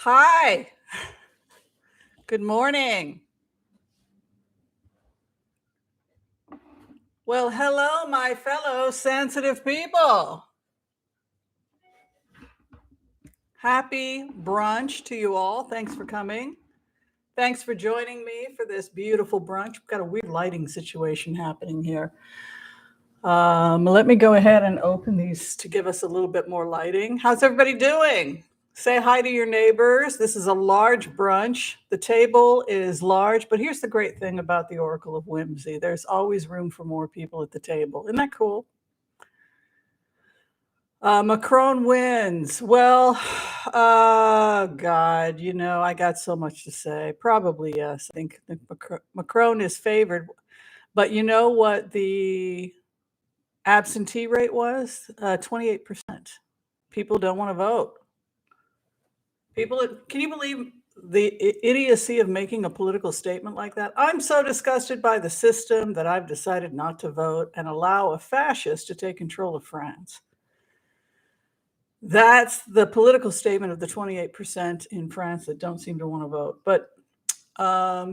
Hi. Good morning. Well, hello, my fellow sensitive people. Happy brunch to you all. Thanks for coming. Thanks for joining me for this beautiful brunch. We've got a weird lighting situation happening here. Let me go ahead and open these to give us a little bit more lighting. How's everybody doing? Say hi to your neighbors. This is a large brunch. The table is large, but here's the great thing about the Oracle of Whimsy. There's always room for more people at the table. Isn't that cool? Macron wins. Well, God, I got so much to say. Probably yes. I think Macron is favored. But you know what the absentee rate was? 28%. People don't want to vote. Can you believe the idiocy of making a political statement like that? I'm so disgusted by the system that I've decided not to vote and allow a fascist to take control of France. That's the political statement of the 28% in France that don't seem to want to vote. But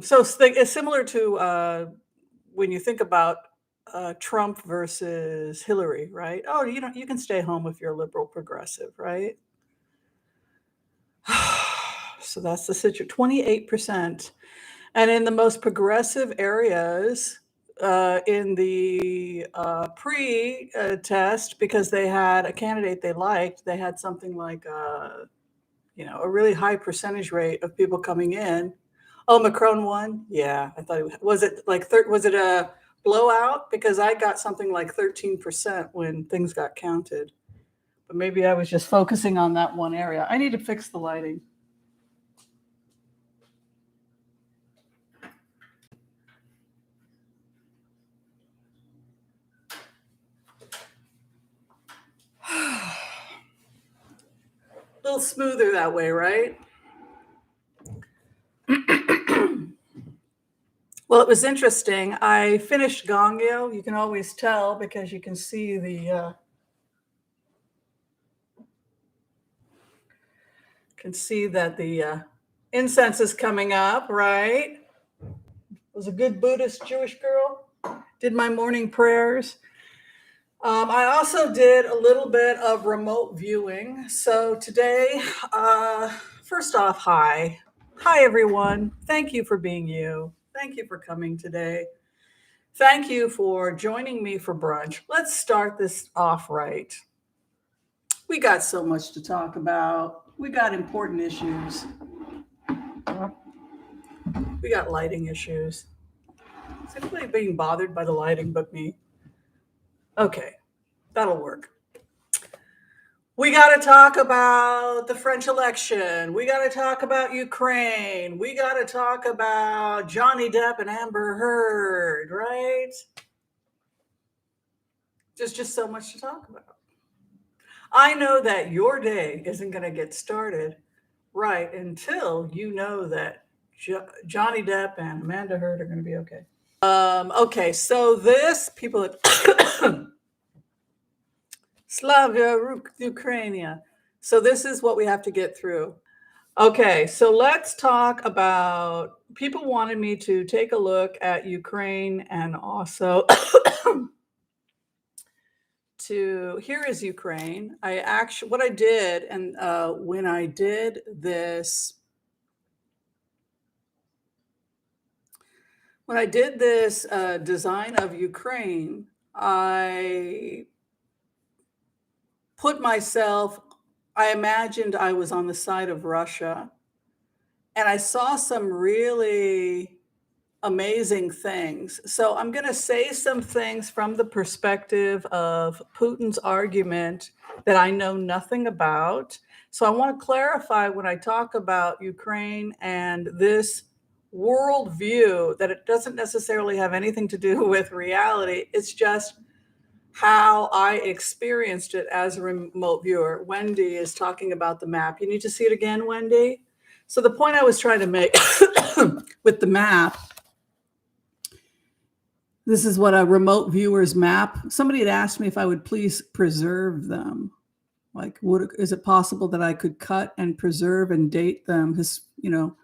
so it's similar to when you think about Trump versus Hillary, right? Oh, you can stay home if you're a liberal progressive, right? So that's the situation. 28%. And in the most progressive areas, in the pre-test, because they had a candidate they liked, they had something like a really high percentage rate of people coming in. Oh, Macron won? Yeah, I thought was it a blowout? Because I got something like 13% when things got counted. But maybe I was just focusing on that one area. I need to fix the lighting. A little smoother that way, right? Well, it was interesting. I finished Gongyo. You can always tell because you can see that the incense is coming up, right? Was a good Buddhist Jewish girl. Did my morning prayers. I also did a little bit of remote viewing. So today, first off, hi. Hi, everyone. Thank you for being you. Thank you for coming today. Thank you for joining me for brunch. Let's start this off right. We got so much to talk about. We got important issues. We got lighting issues. Is anybody being bothered by the lighting but me? Okay, that'll work. We got to talk about the French election. We got to talk about Ukraine. We got to talk about Johnny Depp and Amber Heard, right? There's just so much to talk about. I know that your day isn't going to get started right until you know that Johnny Depp and Amanda Heard are going to be okay. Okay, so this people Slavia, Ukraine. So this is what we have to get through. Okay, so let's talk about, people wanted me to take a look at Ukraine and also here is Ukraine. What I did, and when I did this design of Ukraine, I imagined I was on the side of Russia, and I saw some really amazing things. So I'm going to say some things from the perspective of Putin's argument that I know nothing about. So I want to clarify when I talk about Ukraine and this worldview that it doesn't necessarily have anything to do with reality. It's just how I experienced it as a remote viewer. Wendy is talking about the map. You need to see it again, Wendy. So the point I was trying to make with the map, this is what a remote viewer's map. Somebody had asked me if I would please preserve them. Like, is it possible that I could cut and preserve and date them? No,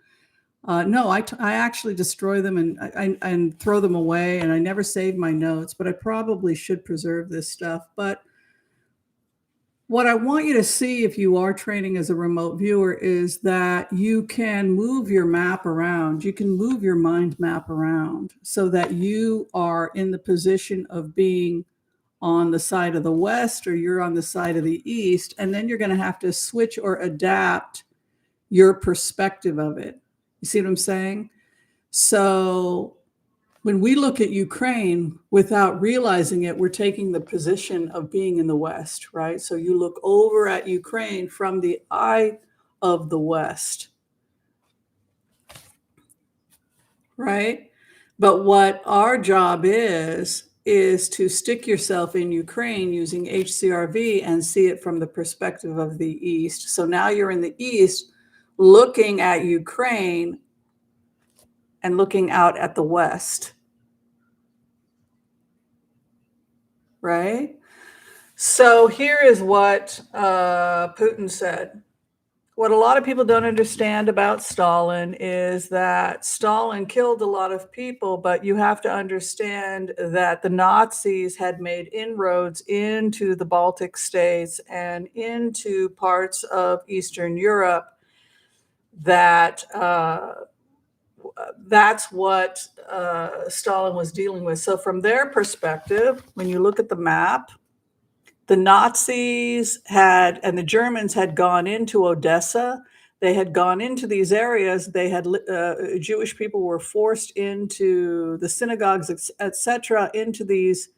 I actually destroy them and throw them away, and I never save my notes, but I probably should preserve this stuff. But what I want you to see if you are training as a remote viewer is that you can move your map around. You can move your mind map around so that you are in the position of being on the side of the West or you're on the side of the East, and then you're going to have to switch or adapt your perspective of it. You see what I'm saying? So when we look at Ukraine without realizing it, we're taking the position of being in the West, right? So you look over at Ukraine from the eye of the West, right? But what our job is to stick yourself in Ukraine using HCRV and see it from the perspective of the East. So now you're in the East looking at Ukraine and looking out at the West, right? So here is what Putin said. What a lot of people don't understand about Stalin is that Stalin killed a lot of people, but you have to understand that the Nazis had made inroads into the Baltic states and into parts of Eastern Europe that that's what Stalin was dealing with. So from their perspective, when you look at the map, the Nazis had, and the Germans had gone into Odessa. They had gone into these areas. They had Jewish people were forced into the synagogues, etc., into these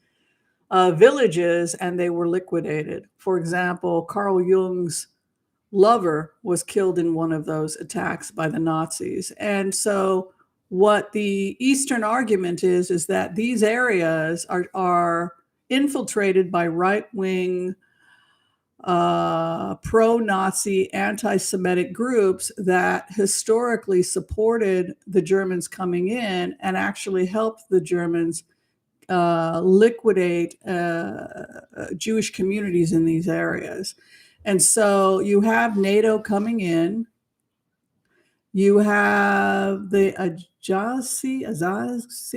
villages, and they were liquidated. For example, Carl Jung's lover was killed in one of those attacks by the Nazis. And so what the Eastern argument is that these areas are infiltrated by right-wing, pro-Nazi, anti-Semitic groups that historically supported the Germans coming in and actually helped the Germans liquidate Jewish communities in these areas. And so you have NATO coming in. You have the Ajasi,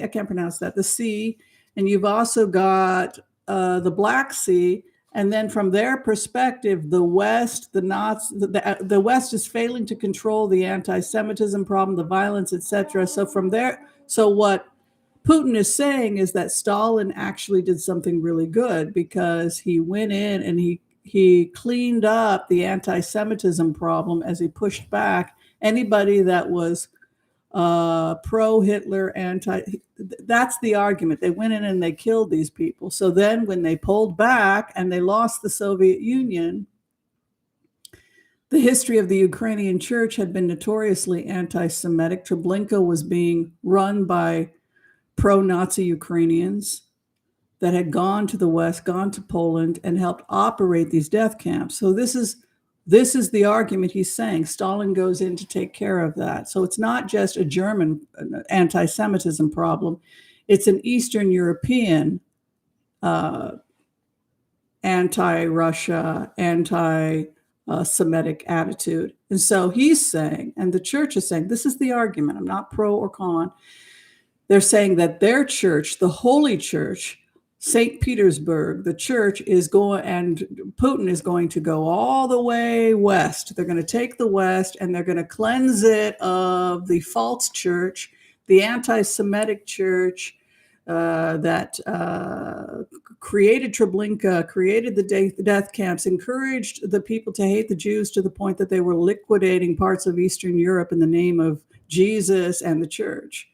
I can't pronounce that, the sea, and you've also got the Black Sea. And then from their perspective, the West, the West is failing to control the anti-Semitism problem, the violence, etc. So from there, so what Putin is saying is that Stalin actually did something really good because he went in and he cleaned up the anti-Semitism problem as he pushed back anybody that was pro-Hitler, that's the argument. They went in and they killed these people. So then when they pulled back and they lost the Soviet Union, the history of the Ukrainian church had been notoriously anti-Semitic. Treblinka was being run by pro-Nazi Ukrainians that had gone to the West, gone to Poland, and helped operate these death camps. So this is the argument he's saying. Stalin goes in to take care of that. So it's not just a German anti-Semitism problem. It's an Eastern European anti-Russia, anti-Semitic attitude. And so he's saying, and the church is saying, this is the argument. I'm not pro or con. They're saying that their church, the Holy Church, St. Petersburg, the church is going, and Putin is going to go all the way west. They're going to take the West and they're going to cleanse it of the false church, the anti-Semitic church that created Treblinka, created the death camps, encouraged the people to hate the Jews to the point that they were liquidating parts of Eastern Europe in the name of Jesus and the church.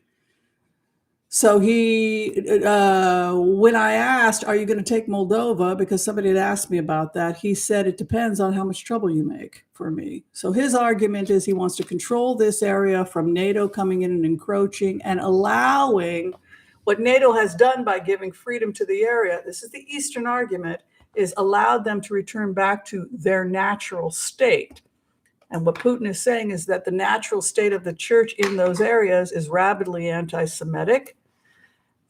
So when I asked, are you going to take Moldova? Because somebody had asked me about that. He said, it depends on how much trouble you make for me. So his argument is he wants to control this area from NATO coming in and encroaching and allowing what NATO has done by giving freedom to the area. This is the Eastern argument, is allowed them to return back to their natural state. And what Putin is saying is that the natural state of the church in those areas is rabidly anti-Semitic,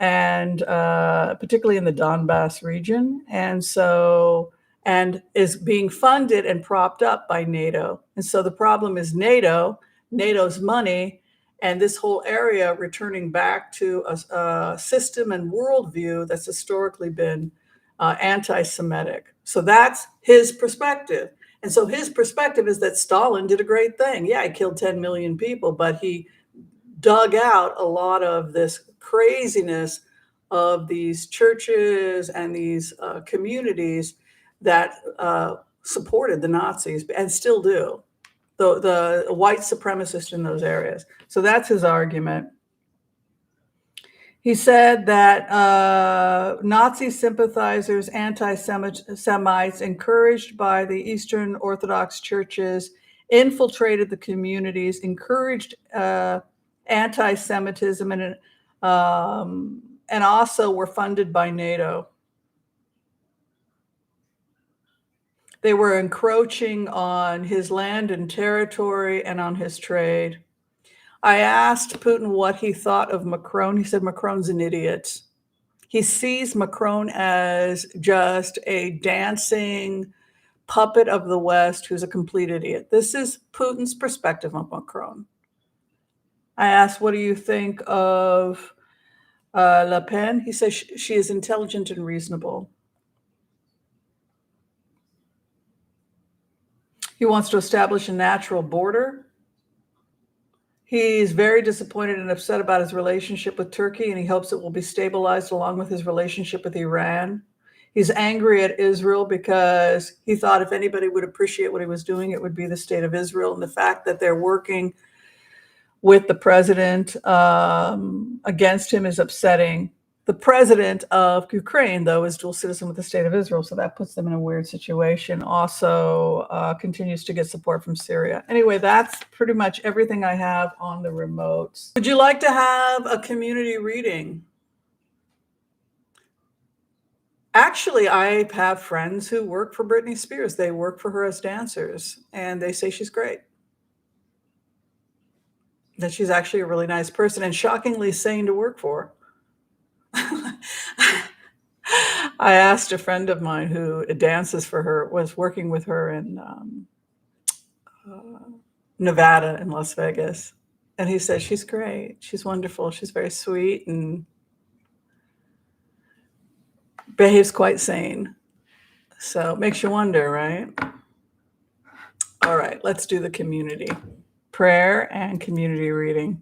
and particularly in the Donbass region. And so, and is being funded and propped up by NATO. And so the problem is NATO, NATO's money, and this whole area returning back to a system and worldview that's historically been anti-Semitic. So that's his perspective. And so his perspective is that Stalin did a great thing. Yeah, he killed 10 million people, but he dug out a lot of this craziness of these churches and these communities that supported the Nazis and still do, the white supremacists in those areas. So that's his argument. He said that Nazi sympathizers, anti-Semites, encouraged by the Eastern Orthodox churches, infiltrated the communities, encouraged anti-Semitism, and also were funded by NATO. They were encroaching on his land and territory and on his trade. I asked Putin what he thought of Macron. He said Macron's an idiot. He sees Macron as just a dancing puppet of the West who's a complete idiot. This is Putin's perspective on Macron. I asked, what do you think of Le Pen? He says she is intelligent and reasonable. He wants to establish a natural border. He's very disappointed and upset about his relationship with Turkey, and he hopes it will be stabilized along with his relationship with Iran. He's angry at Israel because he thought if anybody would appreciate what he was doing, it would be the state of Israel. And the fact that they're working with the president against him is upsetting. The president of Ukraine, though, is dual citizen with the state of Israel, so that puts them in a weird situation. Also continues to get support from Syria. Anyway, that's pretty much everything I have on the remotes. Would you like to have a community reading? Actually, I have friends who work for Britney Spears. They work for her as dancers, and they say she's great. That she's actually a really nice person and shockingly sane to work for. I asked a friend of mine who dances for her, was working with her in Nevada and Las Vegas. And he said, she's great. She's wonderful. She's very sweet and behaves quite sane. So it makes you wonder, right? All right, let's do the community prayer and community reading.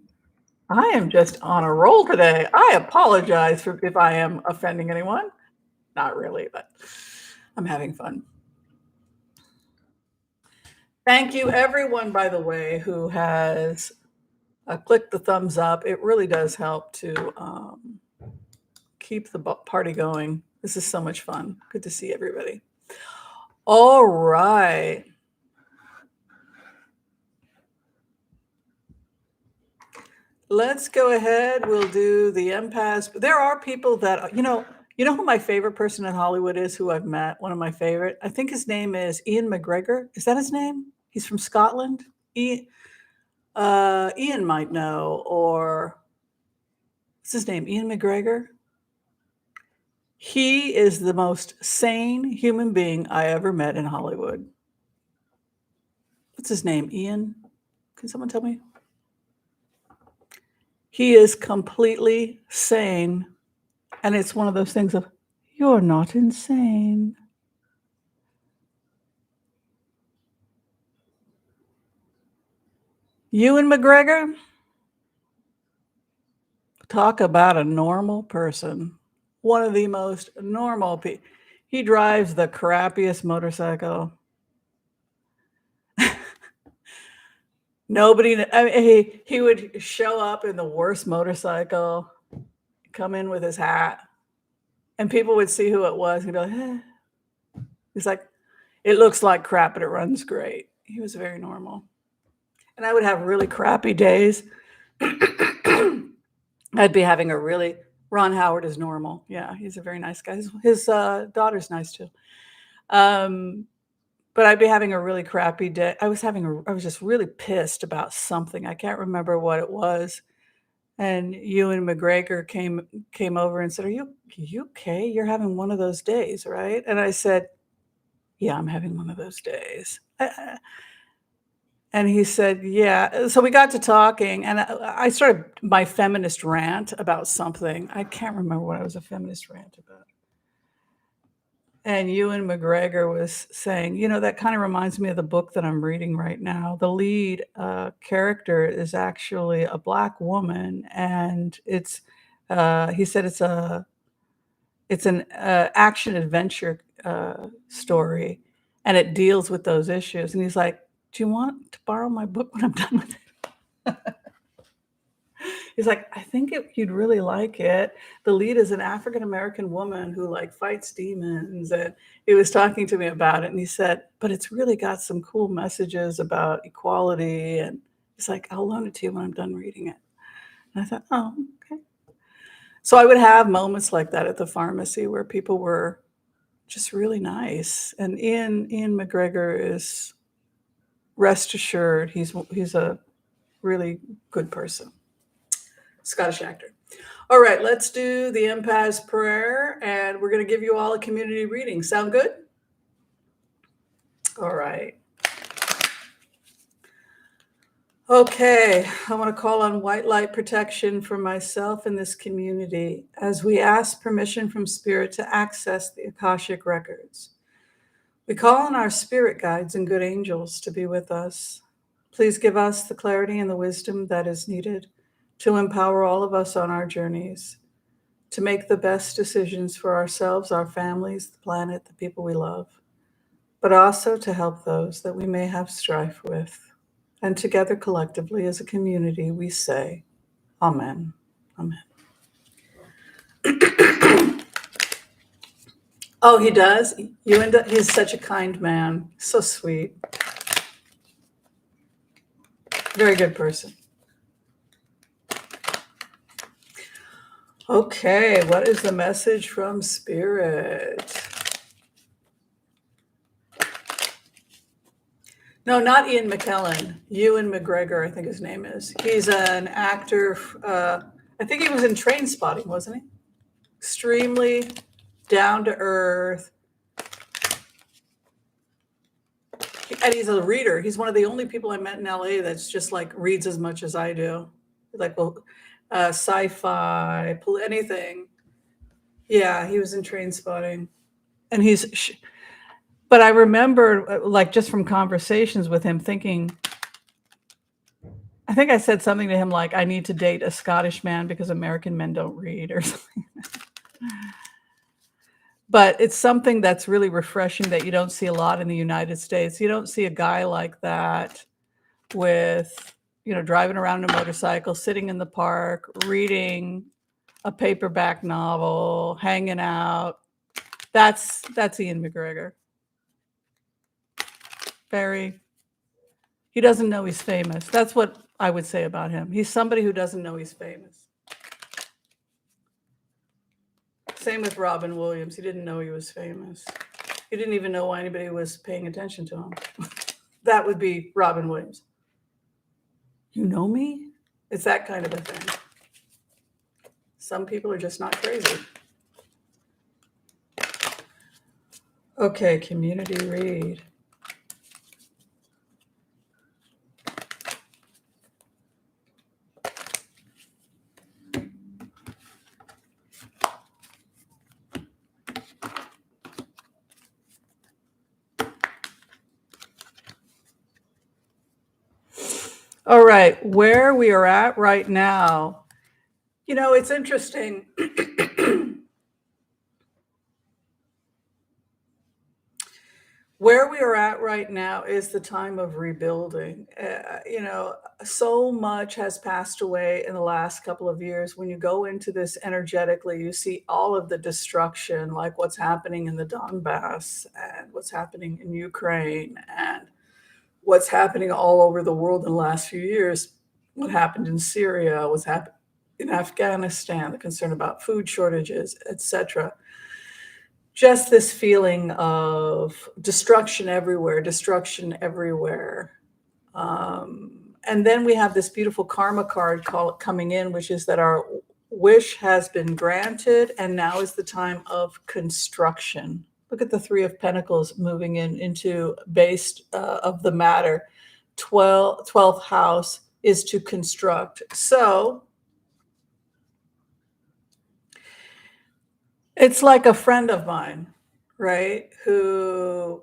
I am just on a roll today. I apologize if I am offending anyone. Not really, but I'm having fun. Thank you, everyone, by the way, who has clicked the thumbs up. It really does help to keep the party going. This is so much fun. Good to see everybody. All right. Let's go ahead. We'll do the empaths. There are people that, you know who my favorite person in Hollywood is, who I've met? One of my favorite. I think his name is Ian McGregor. Is that his name? He's from Scotland. Ian might know, or what's his name? Ian McGregor. He is the most sane human being I ever met in Hollywood. What's his name? Ian? Can someone tell me? He is completely sane. And it's one of those things of, you're not insane. Ewan McGregor, talk about a normal person. One of the most normal people. He drives the crappiest motorcycle. Nobody, I mean, he would show up in the worst motorcycle, come in with his hat, and people would see who it was and be like, eh. He's like, it looks like crap, but it runs great. He was very normal. And I would have really crappy days. I'd be having a really, Ron Howard is normal. Yeah, he's a very nice guy. His daughter's nice too. But I'd be having a really crappy day. I was just really pissed about something. I can't remember what it was. And Ewan McGregor came over and said, Are you okay? You're having one of those days, right? And I said, yeah, I'm having one of those days. And he said, yeah. So we got to talking, and I started my feminist rant about something. I can't remember what I was a feminist rant about. And Ewan McGregor was saying, that kind of reminds me of the book that I'm reading right now. The lead character is actually a Black woman, and he said it's an action adventure story, and it deals with those issues. And he's like, do you want to borrow my book when I'm done with it? He's like, I think you'd really like it. The lead is an African-American woman who fights demons. And he was talking to me about it. And he said, but it's really got some cool messages about equality. And he's like, I'll loan it to you when I'm done reading it. And I thought, oh, okay. So I would have moments like that at the pharmacy where people were just really nice. And Ian McGregor is, rest assured, he's a really good person. Scottish actor. All right, let's do the empath's prayer, and we're going to give you all a community reading. Sound good? All right. Okay, I want to call on white light protection for myself and this community as we ask permission from Spirit to access the Akashic records. We call on our spirit guides and good angels to be with us. Please give us the clarity and the wisdom that is needed to empower all of us on our journeys, to make the best decisions for ourselves, our families, the planet, the people we love, but also to help those that we may have strife with. And together, collectively, as a community, we say, Amen. Amen. Oh, he does? He's such a kind man. So sweet. Very good person. Okay, what is the message from Spirit? No, not Ian McKellen. Ewan McGregor, I think his name is. He's an actor. I think he was in Trainspotting, wasn't he? Extremely down to earth. And he's a reader. He's one of the only people I met in LA that's just reads as much as I do. Sci-fi, anything. Yeah, he was in Trainspotting. And but I remember just from conversations with him thinking, I think I said something to him like, I need to date a Scottish man because American men don't read or something. But it's something that's really refreshing that you don't see a lot in the United States. You don't see a guy like that with, driving around a motorcycle, sitting in the park, reading a paperback novel, hanging out. That's Ian McGregor. He doesn't know he's famous. That's what I would say about him. He's somebody who doesn't know he's famous. Same with Robin Williams. He didn't know he was famous. He didn't even know why anybody was paying attention to him. That would be Robin Williams. You know me? It's that kind of a thing. Some people are just not crazy. Okay, community read. All right, where we are at right now, it's interesting. Where we are at right now is the time of rebuilding. So much has passed away in the last couple of years. When you go into this energetically, you see all of the destruction, like what's happening in the Donbass and what's happening in Ukraine and what's happening all over the world in the last few years. What happened in Syria, what's happened in Afghanistan, the concern about food shortages, etc. Just this feeling of destruction everywhere. And then we have this beautiful karma card coming in, which is that our wish has been granted, and now is the time of construction. Look at the Three of Pentacles moving into based of the matter. 12th house is to construct. So it's like a friend of mine, right, who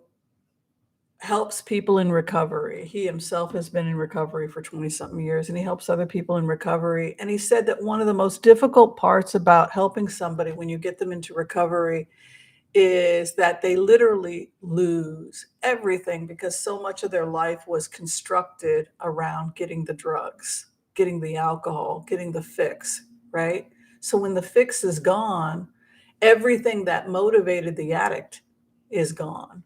helps people in recovery. He himself has been in recovery for 20-something years, and he helps other people in recovery. And he said that one of the most difficult parts about helping somebody when you get them into recovery is that they literally lose everything, because so much of their life was constructed around getting the drugs, getting the alcohol, getting the fix, right? So when the fix is gone, everything that motivated the addict is gone,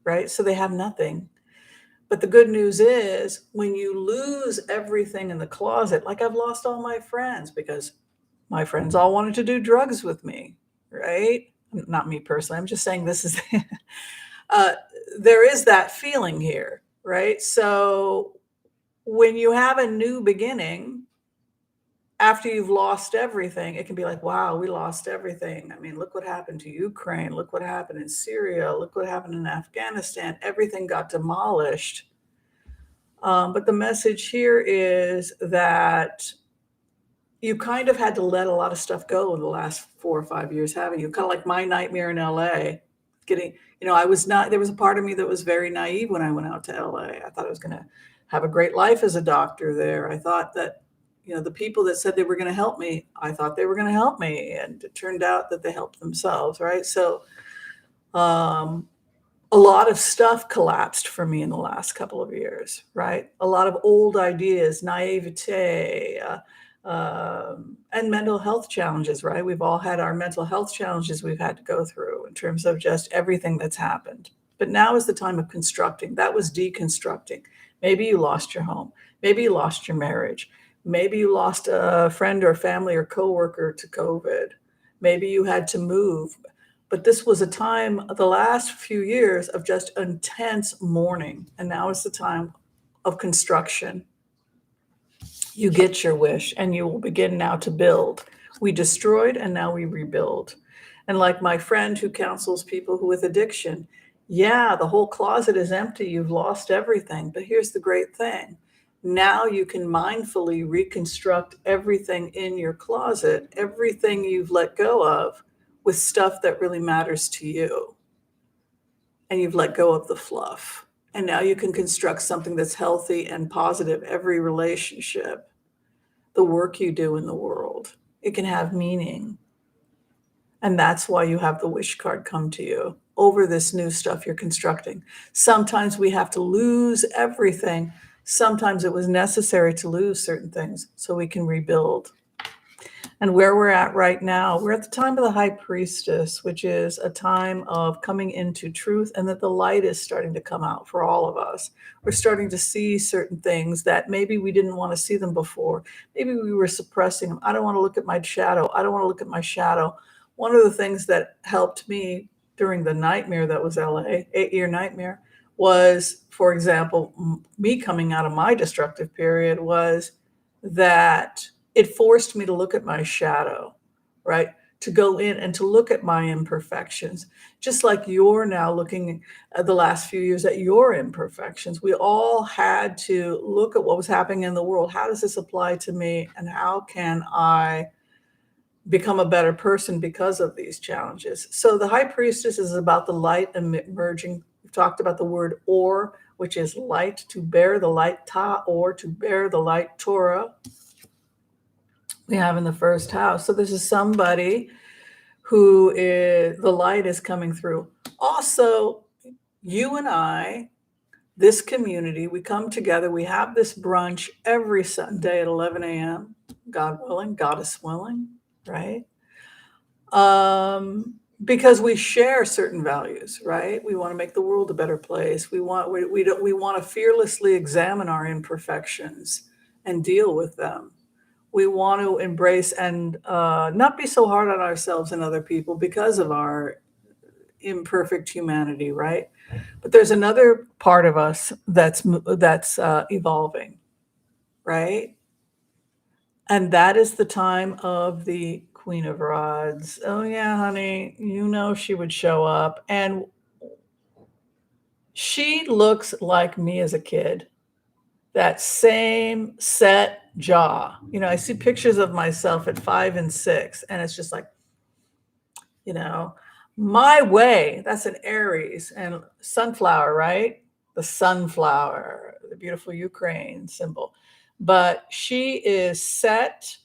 right? So they have nothing. But the good news is when you lose everything in the closet, like I've lost all my friends because my friends all wanted to do drugs with me, right? Not me personally. I'm just saying this is, there is that feeling here, right? So when you have a new beginning, after you've lost everything, it can be like, wow, we lost everything. I mean, look what happened to Ukraine. Look what happened in Syria. Look what happened in Afghanistan. Everything got demolished. But the message here is that you kind of had to let a lot of stuff go in the last 4 or 5 years, haven't you? Kind of like my nightmare in LA. Getting, I was not, there was a part of me that was very naive when I went out to LA. I thought I was going to have a great life as a doctor there. I thought that, the people that said they were going to help me, I thought they were going to help me. And it turned out that they helped themselves, right? So a lot of stuff collapsed for me in the last couple of years, right? A lot of old ideas, naivete, and mental health challenges, right? We've all had our mental health challenges we've had to go through in terms of just everything that's happened. But now is the time of constructing. That was deconstructing. Maybe you lost your home. Maybe you lost your marriage. Maybe you lost a friend or family or coworker to COVID. Maybe you had to move. But this was a time, the last few years, of just intense mourning. And now is the time of construction. You get your wish and you will begin now to build. We destroyed and now we rebuild. And like my friend who counsels people with addiction, yeah, the whole closet is empty. You've lost everything. But here's the great thing. Now you can mindfully reconstruct everything in your closet, everything you've let go of, with stuff that really matters to you. And you've let go of the fluff. And now you can construct something that's healthy and positive. Every relationship, the work you do in the world, it can have meaning. And that's why you have the wish card come to you over this new stuff you're constructing. Sometimes we have to lose everything. Sometimes it was necessary to lose certain things so we can rebuild. And where we're at right now, we're at the time of the High Priestess, which is a time of coming into truth, and that the light is starting to come out for all of us. We're starting to see certain things that maybe we didn't want to see them before. Maybe we were suppressing them. I don't want to look at my shadow. I don't want to look at my shadow. One of the things that helped me during the nightmare that was LA, 8-year nightmare, was, for example, me coming out of my destructive period, was that it forced me to look at my shadow, right? To go in and to look at my imperfections, just like you're now looking at the last few years at your imperfections. We all had to look at what was happening in the world. How does this apply to me? And how can I become a better person because of these challenges? So the High Priestess is about the light emerging. We've talked about the word or, which is light, to bear the light, ta, or to bear the light, Torah. We have in the first house. So this is somebody who is, the light is coming through. Also, you and I, this community, we come together. We have this brunch every Sunday at 11 a.m., God willing, Goddess willing, right? Because we share certain values, right? We want to make the world a better place. We want to fearlessly examine our imperfections and deal with them. We want to embrace and not be so hard on ourselves and other people because of our imperfect humanity, right? But there's another part of us that's evolving, right? And that is the time of the Queen of Rods. Oh yeah, honey, you know she would show up. And she looks like me as a kid. That same set jaw. You know, I see pictures of myself at 5 and 6, and it's just like, you know, my way. That's an Aries and sunflower, right? The sunflower, the beautiful Ukraine symbol. But she is set.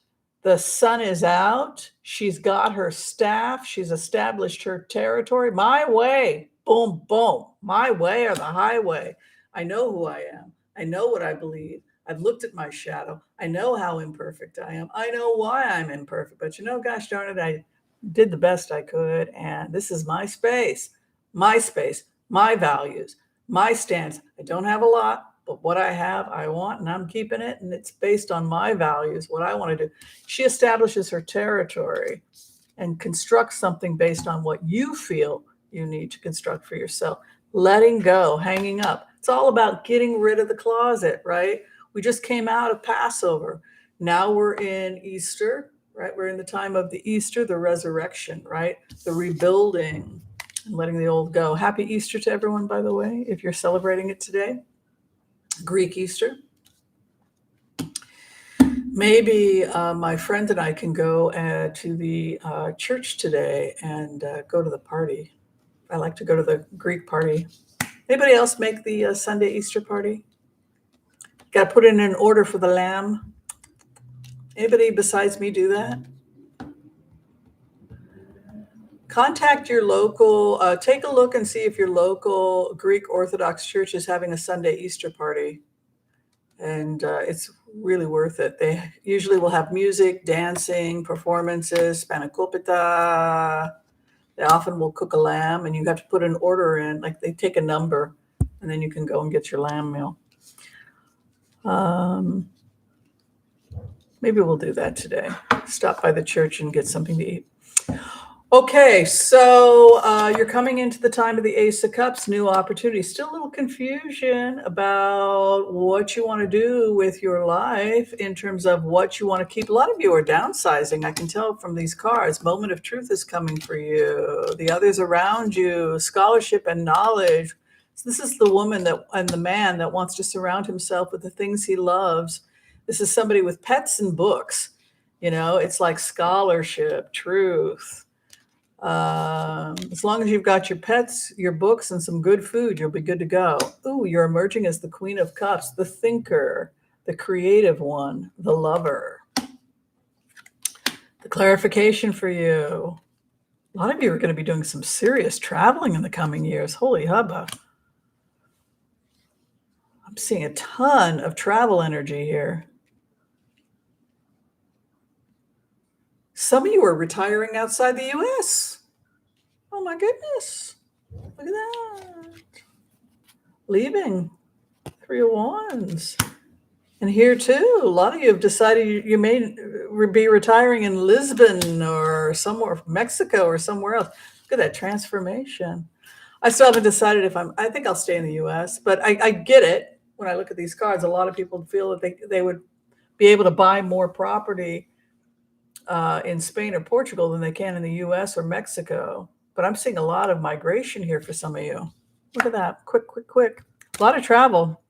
The sun is out. She's got her staff. She's established her territory. My way. Boom, boom. My way or the highway. I know who I am. I know what I believe. I've looked at my shadow. I know how imperfect I am. I know why I'm imperfect. But you know, gosh darn it, I did the best I could. And this is my space, my values, my stance. I don't have a lot, but what I have, I want, and I'm keeping it. And it's based on my values, what I want to do. She establishes her territory and constructs something based on what you feel you need to construct for yourself. Letting go, hanging up. It's all about getting rid of the closet, right? We just came out of Passover. Now we're in Easter, right? We're in the time of the Easter, the resurrection, right? The rebuilding and letting the old go. Happy Easter to everyone, by the way, if you're celebrating it today. Greek Easter. Maybe my friend and I can go to the church today and go to the party. I like to go to the Greek party. Anybody else make the Sunday Easter party? Got to put in an order for the lamb. Anybody besides me do that? Contact your local, take a look and see if your local Greek Orthodox church is having a Sunday Easter party. And it's really worth it. They usually will have music, dancing, performances, spanakopita. They often will cook a lamb, and you have to put an order in. Like they take a number, and then you can go and get your lamb meal. Maybe we'll do that today. Stop by the church and get something to eat. Okay, so you're coming into the time of the Ace of Cups, new opportunities. Still a little confusion about what you want to do with your life in terms of what you want to keep. A lot of you are downsizing. I can tell from these cards. Moment of truth is coming for you. The others around you, scholarship and knowledge. So this is the woman that and the man that wants to surround himself with the things he loves. This is somebody with pets and books. You know, it's like scholarship, truth. As long as you've got your pets, your books, and some good food, you'll be good to go. Ooh, you're emerging as the Queen of Cups, the thinker, the creative one, the lover. The clarification for you. A lot of you are going to be doing some serious traveling in the coming years. Holy hubba. I'm seeing a ton of travel energy here. Some of you are retiring outside the U.S. Oh my goodness. Look at that. Leaving. 3 of Wands. And here too, a lot of you have decided you may be retiring in Lisbon or somewhere, Mexico or somewhere else. Look at that transformation. I still haven't decided if I think I'll stay in the U.S., but I get it. When I look at these cards, a lot of people feel that they would be able to buy more property in Spain or Portugal than they can in the U.S. or Mexico. But I'm seeing a lot of migration here for some of you. Look at that. Quick. A lot of travel.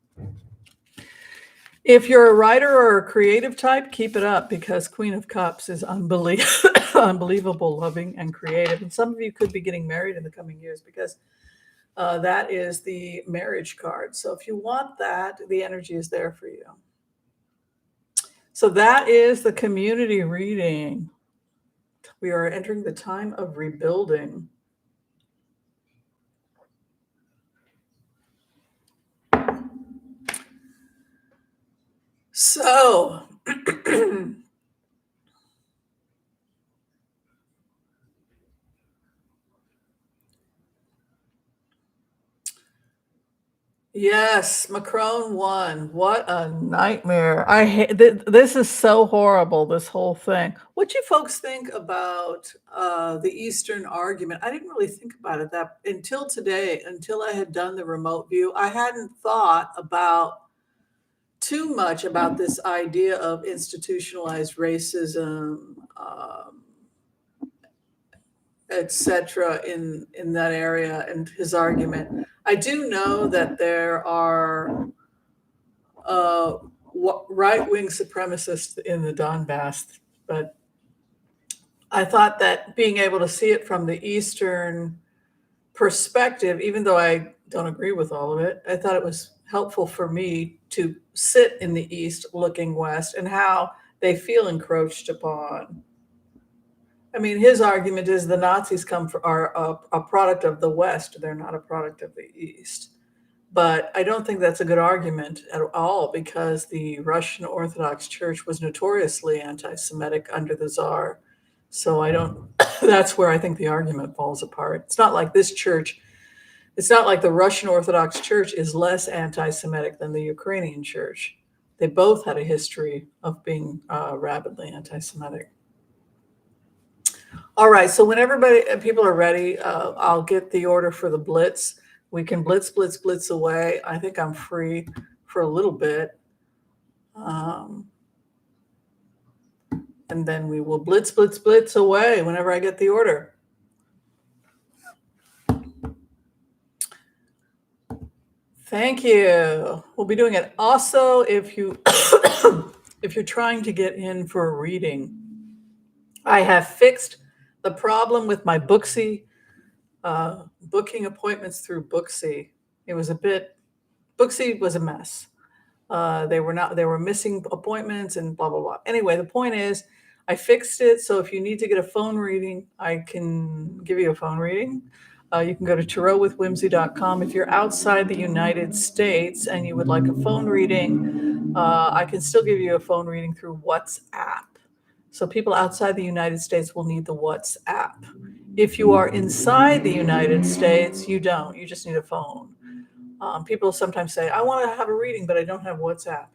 If you're a writer or a creative type, keep it up because Queen of Cups is unbelievable, loving, and creative. And some of you could be getting married in the coming years because that is the marriage card. So if you want that, the energy is there for you. So that is the community reading. We are entering the time of rebuilding. So, yes, Macron won. What a nightmare. I hate this is so horrible, this whole thing. What do you folks think about the Eastern argument? I didn't really think about it that until today, until I had done the remote view. I hadn't thought about too much about this idea of institutionalized racism, etc. in that area and his argument. I do know that there are right-wing supremacists in the Donbass, but I thought that being able to see it from the Eastern perspective, even though I don't agree with all of it, I thought it was helpful for me to sit in the East looking West and how they feel encroached upon. I mean, his argument is the Nazis are a product of the West. They're not a product of the East. But I don't think that's a good argument at all because the Russian Orthodox Church was notoriously anti-Semitic under the Tsar. So I don't, that's where I think the argument falls apart. It's not like this church, it's not like the Russian Orthodox Church is less anti-Semitic than the Ukrainian Church. They both had a history of being rabidly anti-Semitic. All right, so when people are ready, I'll get the order for the Blitz. We can blitz away. I think I'm free for a little bit. And then we will blitz away whenever I get the order. Thank you. We'll be doing it. Also, if you're trying to get in for a reading, I have fixed the problem with my Booksy booking appointments through Booksy. Booksy was a mess. They were missing appointments and blah, blah, blah. Anyway, the point is I fixed it. So if you need to get a phone reading, I can give you a phone reading. You can go to tarotwithwhimsy.com. If you're outside the United States and you would like a phone reading, I can still give you a phone reading through WhatsApp. So people outside the United States will need the WhatsApp. If you are inside the United States, you don't. You just need a phone. People sometimes say, I want to have a reading, but I don't have WhatsApp.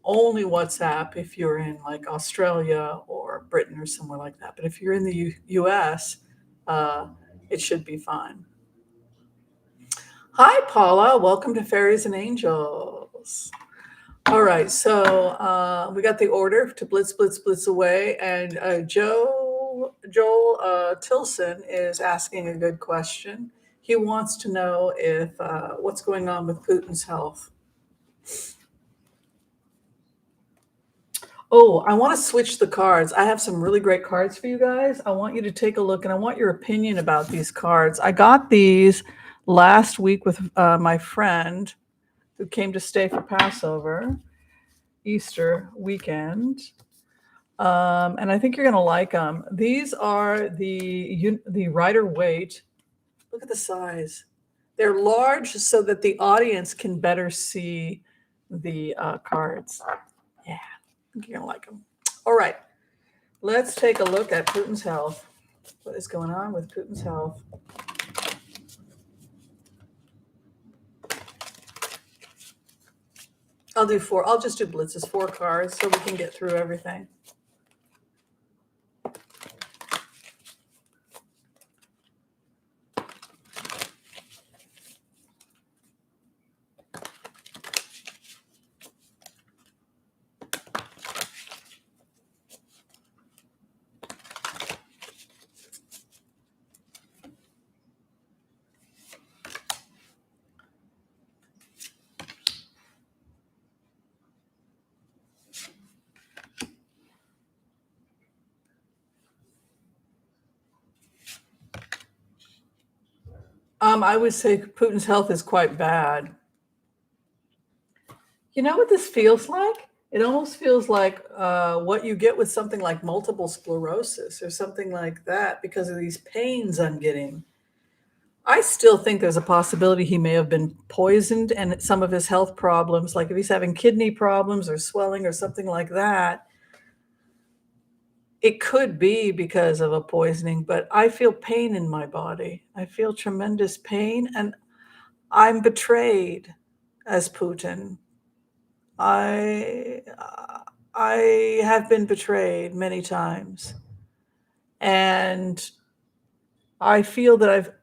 Only WhatsApp if you're in like Australia or Britain or somewhere like that. But if you're in the US, it should be fine. Hi, Paula. Welcome to Fairies and Angels. All right, so we got the order to blitz away, and Joel Tilson is asking a good question. He wants to know if what's going on with Putin's health. Oh, I want to switch the cards. I have some really great cards for you guys. I want you to take a look, and I want your opinion about these cards. I got these last week with my friend who came to stay for Passover, Easter weekend. And I think you're going to like them. These are the Rider-Waite. Look at the size. They're large so that the audience can better see the cards. Yeah, I think you're going to like them. All right, let's take a look at Putin's health. What is going on with Putin's health? I'll do 4. I'll just do blitzes, 4 cards so we can get through everything. I would say Putin's health is quite bad. You know what this feels like? It almost feels like what you get with something like multiple sclerosis or something like that because of these pains I'm getting. I still think there's a possibility he may have been poisoned and some of his health problems, like if he's having kidney problems or swelling or something like that, it could be because of a poisoning, but I feel pain in my body. I feel tremendous pain, and I'm betrayed as Putin. I have been betrayed many times, and I feel that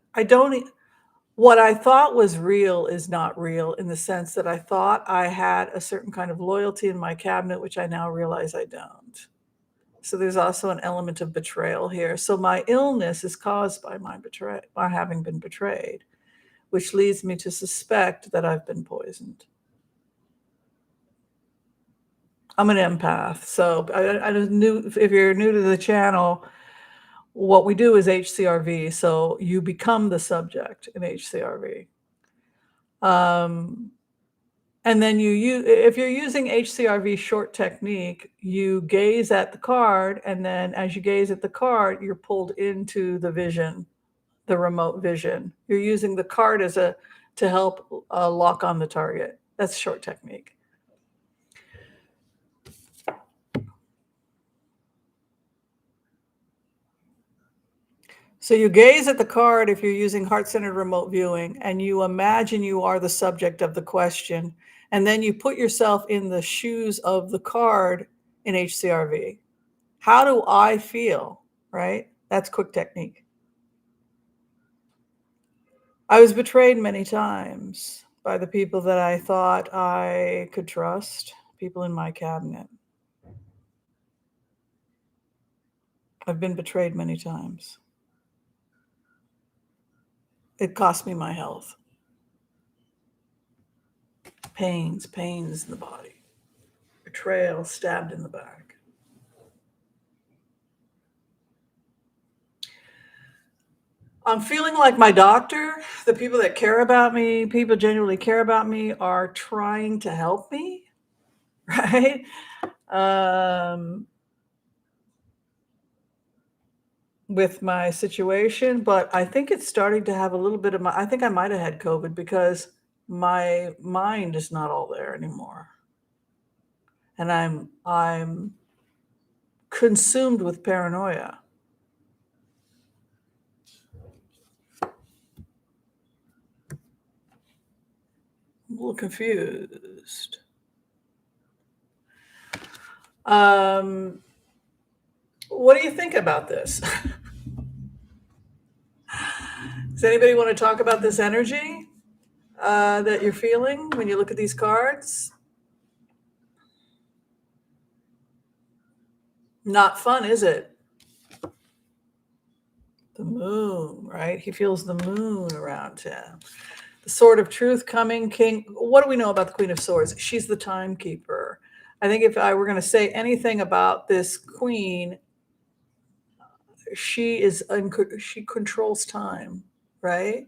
what I thought was real is not real in the sense that I thought I had a certain kind of loyalty in my cabinet, which I now realize I don't. So there's also an element of betrayal here. So my illness is caused by by having been betrayed, which leads me to suspect that I've been poisoned. I'm an empath. So I just knew, if you're new to the channel, what we do is HCRV. So you become the subject in HCRV. And then if you're using HCRV short technique, you gaze at the card, and then as you gaze at the card, you're pulled into the vision, the remote vision. You're using the card to help lock on the target. That's short technique. So you gaze at the card if you're using heart-centered remote viewing, and you imagine you are the subject of the question, and then you put yourself in the shoes of the card in HCRV. How do I feel, right? That's quick technique. I was betrayed many times by the people that I thought I could trust, people in my cabinet. I've been betrayed many times. It cost me my health. Pains in the body. Betrayal, stabbed in the back. I'm feeling like my doctor, the people that care about me, people genuinely care about me, are trying to help me, right? With my situation, but I think it's starting to have a little bit of I think I might have had COVID because my mind is not all there anymore. And I'm consumed with paranoia. I'm a little confused. What do you think about this? Does anybody want to talk about this energy that you're feeling when you look at these cards? Not fun, is it? The moon, right? He feels the moon around him. The Sword of Truth coming, King. What do we know about the Queen of Swords? She's the timekeeper. I think if I were going to say anything about this queen, she controls time, right?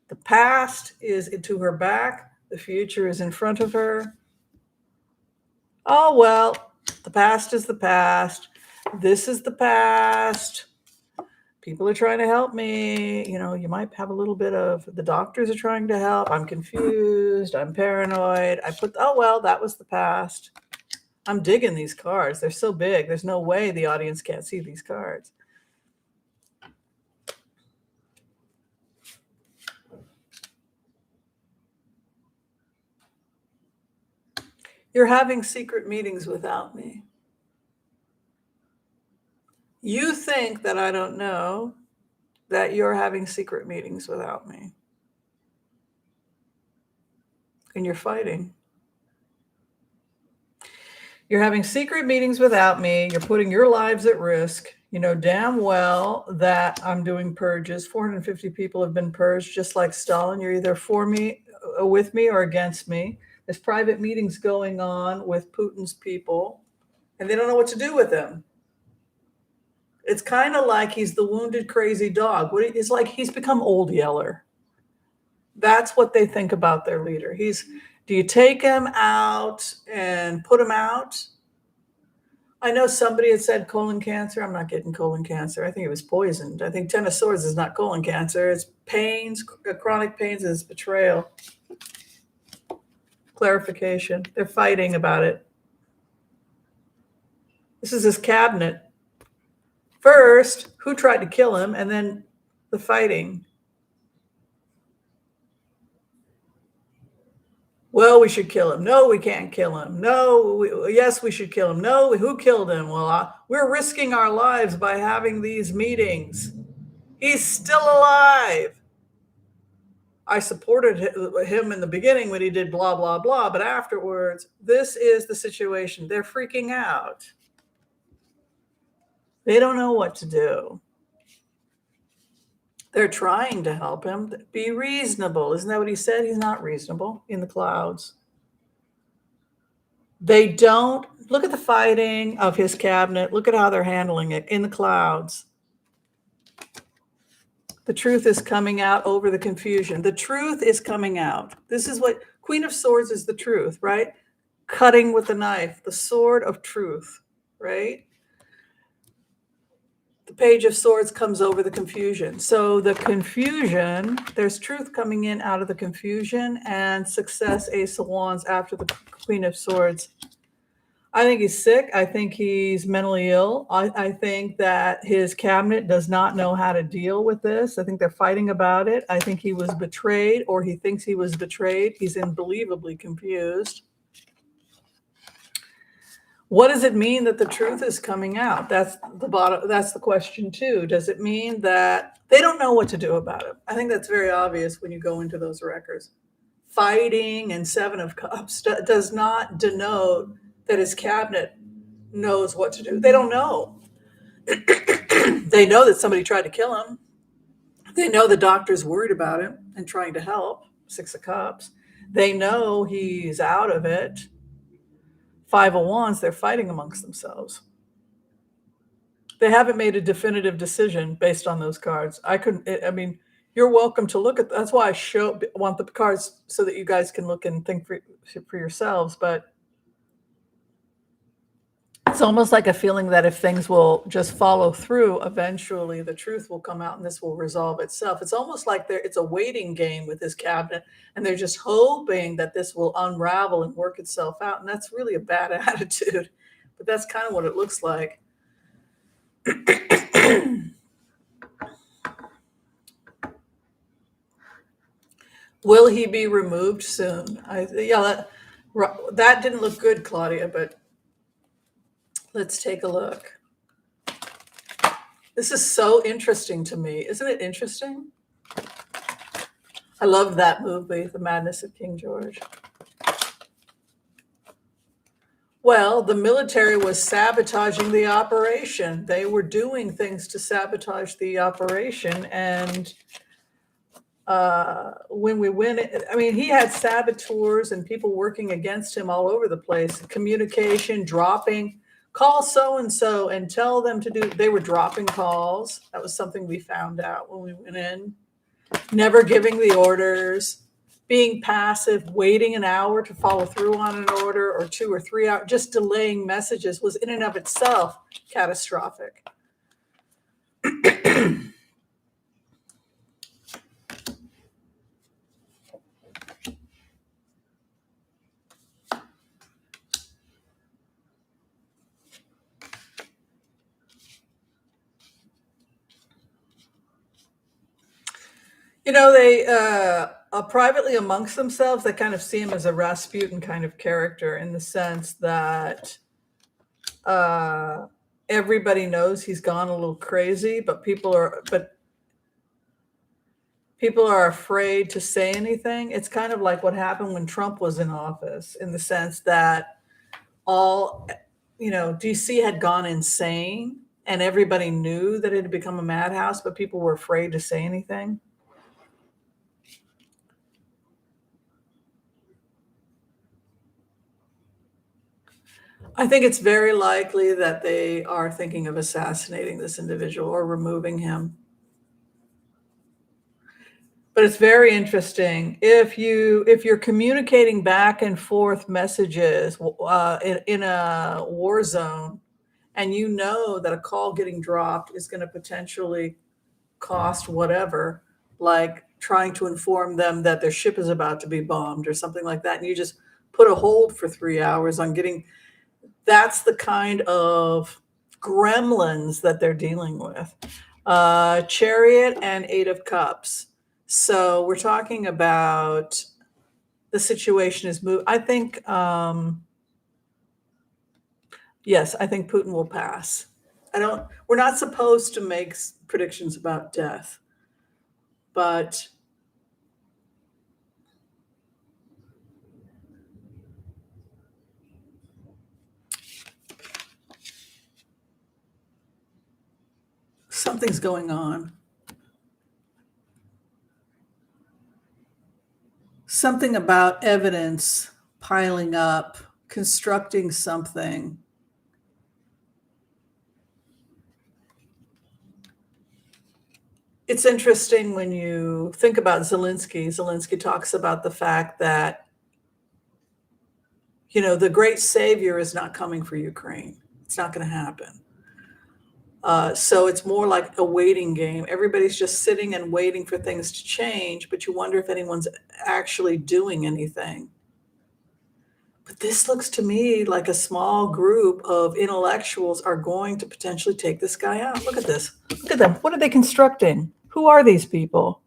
The past is into her back. The future is in front of her. Oh, well, the past is the past. This is the past. People are trying to help me. You know, you might have a little bit of the doctors are trying to help. I'm confused. I'm paranoid. Oh, well, that was the past. I'm digging these cards. They're so big. There's no way the audience can't see these cards. You're having secret meetings without me. You think that I don't know that you're having secret meetings without me. And you're fighting. You're having secret meetings without me. You're putting your lives at risk. You know damn well that I'm doing purges. 450 people have been purged, just like Stalin. You're either for me, with me, or against me. There's private meetings going on with Putin's people, and they don't know what to do with him. It's kind of like he's the wounded, crazy dog. It's like he's become Old Yeller. That's what they think about their leader. Do you take him out and put him out? I know somebody had said colon cancer. I'm not getting colon cancer. I think it was poisoned. I think 10 of Swords is not colon cancer. It's pains, chronic pains, and it's betrayal. Clarification. They're fighting about it. This is his cabinet. First, who tried to kill him, and then the fighting. Well, we should kill him. No, we can't kill him. No, yes, we should kill him. No, who killed him? Well, we're risking our lives by having these meetings. He's still alive. I supported him in the beginning when he did blah, blah, blah. But afterwards, this is the situation. They're freaking out. They don't know what to do. They're trying to help him be reasonable. Isn't that what he said? He's not reasonable in the clouds. They don't look at the fighting of his cabinet. Look at how they're handling it in the clouds. The truth is coming out over the confusion. The truth is coming out. This is what Queen of Swords is, the truth, right? Cutting with the knife, the sword of truth, right? The Page of Swords comes over the confusion. So the confusion, there's truth coming in out of the confusion, and success, Ace of Wands after the Queen of Swords. I think he's sick. I think he's mentally ill. I think that his cabinet does not know how to deal with this. I think they're fighting about it. I think he was betrayed, or he thinks he was betrayed. He's unbelievably confused. What does it mean that the truth is coming out? That's the bottom. That's the question too. Does it mean that they don't know what to do about it? I think that's very obvious when you go into those records. Fighting and Seven of Cups does not denote that his cabinet knows what to do. They don't know. They know that somebody tried to kill him. They know the doctor's worried about him and trying to help. Six of Cups. They know he's out of it. Five of Wands, they're fighting amongst themselves. They haven't made a definitive decision based on those cards. I mean, you're welcome to look at, that's why I want the cards so that you guys can look and think for yourselves. But it's almost like a feeling that if things will just follow through, eventually the truth will come out and this will resolve itself. It's almost like it's a waiting game with this cabinet, and they're just hoping that this will unravel and work itself out. And that's really a bad attitude, but that's kind of what it looks like. Will he be removed soon? That didn't look good, Claudia, but let's take a look. This is so interesting to me. Isn't it interesting? I love that movie, The Madness of King George. Well, the military was sabotaging the operation. They were doing things to sabotage the operation. And when we win it, I mean, he had saboteurs and people working against him all over the place. Communication, dropping, call so-and-so and tell them to do, they were dropping calls. That was something we found out when we went in. Never giving the orders, being passive, waiting an hour to follow through on an order, or 2 or 3 hours, just delaying messages was in and of itself catastrophic. You know, they privately amongst themselves, they kind of see him as a Rasputin kind of character, in the sense that everybody knows he's gone a little crazy, but people are afraid to say anything. It's kind of like what happened when Trump was in office, in the sense that DC had gone insane and everybody knew that it had become a madhouse, but people were afraid to say anything. I think it's very likely that they are thinking of assassinating this individual or removing him. But it's very interesting. If you're communicating back and forth messages in a war zone, and you know that a call getting dropped is going to potentially cost whatever, like trying to inform them that their ship is about to be bombed or something like that, and you just put a hold for 3 hours on getting, that's the kind of gremlins that they're dealing with. Chariot and Eight of Cups. So we're talking about the situation is moved. I think, yes, I think Putin will pass. We're not supposed to make predictions about death, but Something's going on. Something about evidence piling up, constructing something. It's interesting when you think about Zelensky. Zelensky talks about the fact that, the great savior is not coming for Ukraine. It's not going to happen. So it's more like a waiting game. Everybody's just sitting and waiting for things to change, but you wonder if anyone's actually doing anything. But this looks to me like a small group of intellectuals are going to potentially take this guy out. Look at this. Look at them. What are they constructing? Who are these people?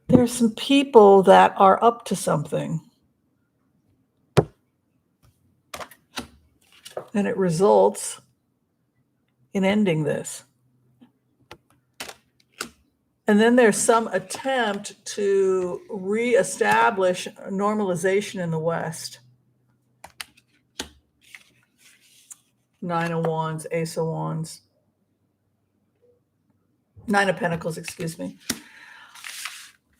There's some people that are up to something. And it results in ending this. And then there's some attempt to reestablish normalization in the West. 9 of Wands, Ace of Wands. 9 of Pentacles, excuse me.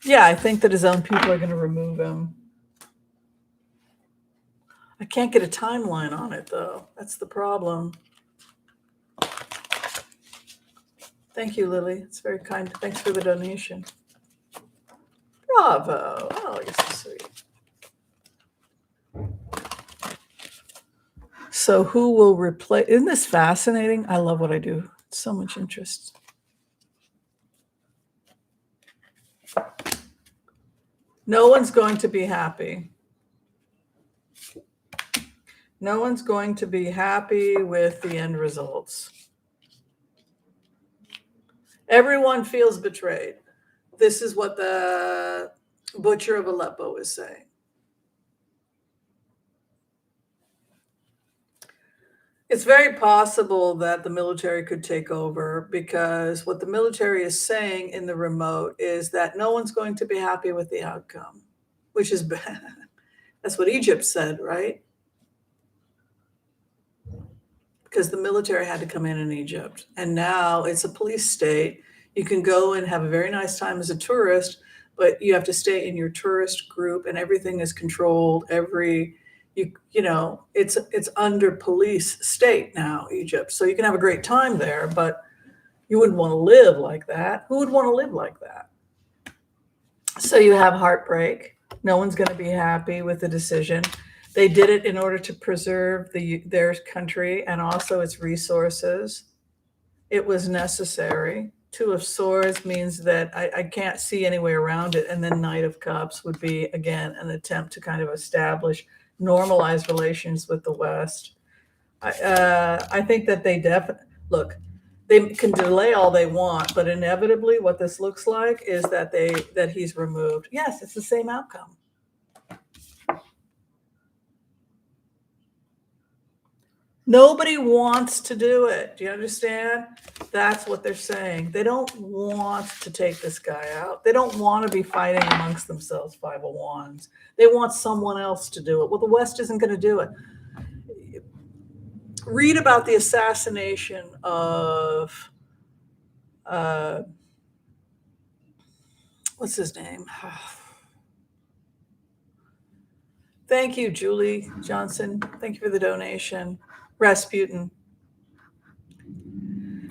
Yeah, I think that his own people are going to remove him. I can't get a timeline on it, though. That's the problem. Thank you, Lily. It's very kind. Thanks for the donation. Bravo. Oh, you're so sweet. So who will replace? Isn't this fascinating? I love what I do. It's so much interest. No one's going to be happy. No one's going to be happy with the end results. Everyone feels betrayed. This is what the butcher of Aleppo is saying. It's very possible that the military could take over, because what the military is saying in the remote is that no one's going to be happy with the outcome, which is bad. That's what Egypt said, right? Because the military had to come in Egypt. And now it's a police state. You can go and have a very nice time as a tourist, but you have to stay in your tourist group, and everything is controlled. It's under police state now, Egypt. So you can have a great time there, but you wouldn't want to live like that. Who would want to live like that? So you have heartbreak. No one's going to be happy with the decision. They did it in order to preserve their country and also its resources. It was necessary. 2 of Swords means that I can't see any way around it. And then Knight of Cups would be, again, an attempt to kind of establish normalized relations with the West. I think that they look, they can delay all they want, but inevitably what this looks like is that he's removed. Yes, it's the same outcome. Nobody wants to do it. Do you understand? That's what they're saying. They don't want to take this guy out. They don't want to be fighting amongst themselves, 5 of Wands. They want someone else to do it. Well, the West isn't going to do it. Read about the assassination of, what's his name? Thank you, Julie Johnson. Thank you for the donation. Rasputin.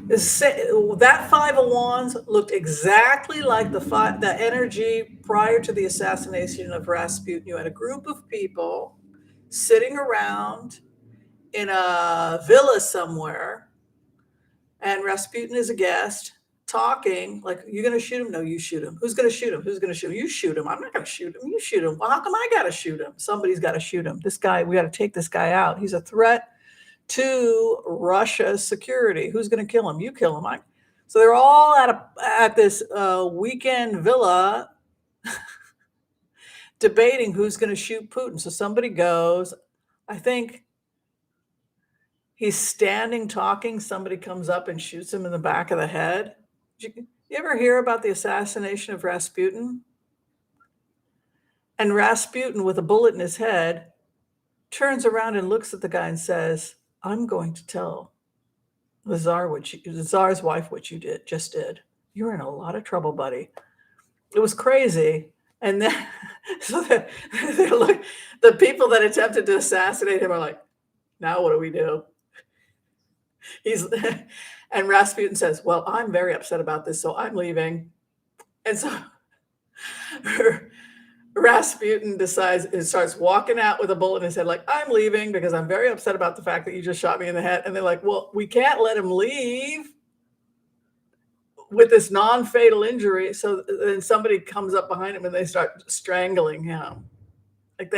That 5 of Wands looked exactly like the energy prior to the assassination of Rasputin. You had a group of people sitting around in a villa somewhere, and Rasputin is a guest talking like, "You're going to shoot him? No, you shoot him. Who's going to shoot him? Who's going to shoot him? You shoot him. I'm not going to shoot him. You shoot him. Well, how come I got to shoot him? Somebody's got to shoot him. This guy, we got to take this guy out. He's a threat to Russia's security. Who's going to kill him? You kill him." So they're all at this weekend villa debating who's going to shoot Putin. So somebody goes, I think he's standing talking. Somebody comes up and shoots him in the back of the head. You ever hear about the assassination of Rasputin? And Rasputin, with a bullet in his head, turns around and looks at the guy and says, "I'm going to tell the czar's wife, what you just did. You're in a lot of trouble, buddy. It was crazy. And then, so the people that attempted to assassinate him are like, now what do we do? And Rasputin says, well, I'm very upset about this, so I'm leaving. And so Rasputin starts walking out with a bullet in his head, like, I'm leaving because I'm very upset about the fact that you just shot me in the head. And they're like, well, we can't let him leave with this non-fatal injury. So then somebody comes up behind him and they start strangling him. Like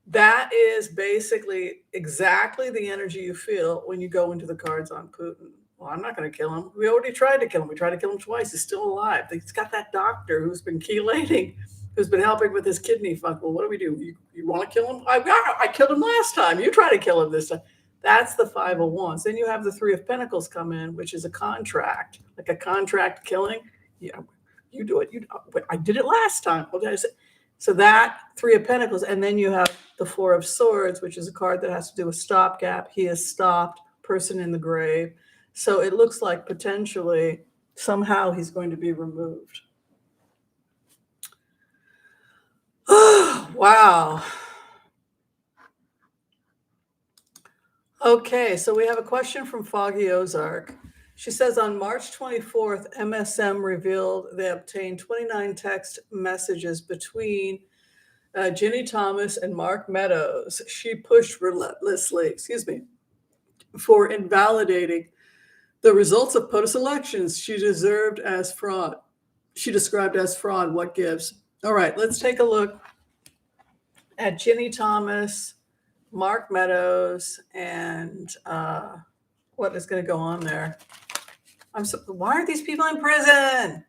that is basically exactly the energy you feel when you go into the cards on Putin. Well, I'm not going to kill him. We already tried to kill him. We tried to kill him twice. He's still alive. He's got that doctor who's been chelating, who's been helping with his kidney funk. Well, what do we do? You want to kill him? I killed him last time. You try to kill him this time. That's the Five of Wands. Then you have the Three of Pentacles come in, which is a contract, like a contract killing. Yeah, you do it. I did it last time. Okay, so that Three of Pentacles, and then you have the Four of Swords, which is a card that has to do with stopgap. He is stopped, person in the grave. So it looks like potentially somehow he's going to be removed. Wow. Okay, so we have a question from Foggy Ozark. She says on March 24th, MSM revealed they obtained 29 text messages between Ginny Thomas and Mark Meadows. She pushed relentlessly, for invalidating the results of POTUS elections she described as fraud. What gives? All right, let's take a look at Ginny Thomas, Mark Meadows, and what is going to go on there. Why aren't these people in prison?